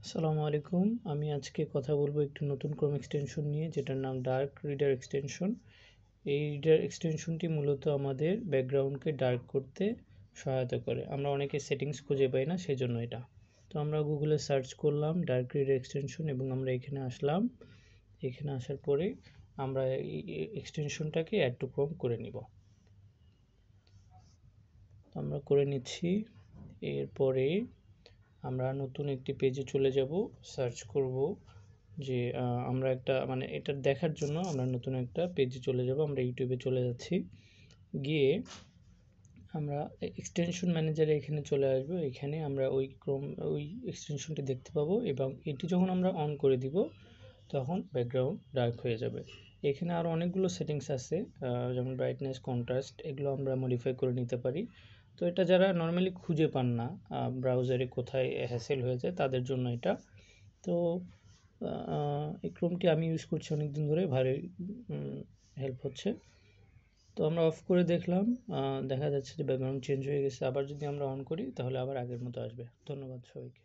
আসসালামু আলাইকুম। আমি আজকে কথা বলবো একটি নতুন ক্রোম এক্সটেনশন নিয়ে, যেটার নাম ডার্ক রিডার এক্সটেনশন। এই রিডার এক্সটেনশনটি মূলত আমাদের ব্যাকগ্রাউন্ডকে ডার্ক করতে সহায়তা করে। আমরা অনেকে সেটিংস খুঁজে পাই না, সেজন্য এটা। তো আমরা গুগলে সার্চ করলাম ডার্ক রিডার এক্সটেনশন এবং আমরা এখানে আসলাম। এখানে আসার পরে আমরা এই এক্সটেনশনটাকে অ্যাড টু ক্রোম করে নিব। আমরা করে নিচ্ছি। এরপরে আমরা নতুন একটি পেজে চলে যাব, সার্চ করব যে আমরা একটা এটা দেখার জন্য আমরা নতুন একটা পেজে চলে যাব। আমরা ইউটিউবে চলে যাচ্ছি, গিয়ে আমরা এক্সটেনশন ম্যানেজারে এখানে চলে আসবো। এখানে আমরা ওই এক্সটেনশনটি দেখতে পাবো এবং এটি যখন আমরা অন করে দিব তখন ব্যাকগ্রাউন্ড ডার্ক হয়ে যাবে। এখানে আরও অনেকগুলো সেটিংস আছে, যেমন ব্রাইটনেস, কন্ট্রাস্ট, এগুলো আমরা মডিফাই করে নিতে পারি। তো এটা যারা নর্মালি খুঁজে পান না ব্রাউজারে কোথায় হ্যাসেল হয়ে যায়, তাদের জন্য এটা। তো এই ক্রোমটি আমি ইউজ করছি অনেক দিন ধরে, ভালোই হেল্প হচ্ছে। তো আমরা অফ করে দেখলাম, দেখা যাচ্ছে যে ব্যাকগ্রাউন্ড চেঞ্জ হয়ে গেছে। আবার যদি আমরা অন করি তাহলে আবার আগের মতো আসবে। ধন্যবাদ সবাইকে।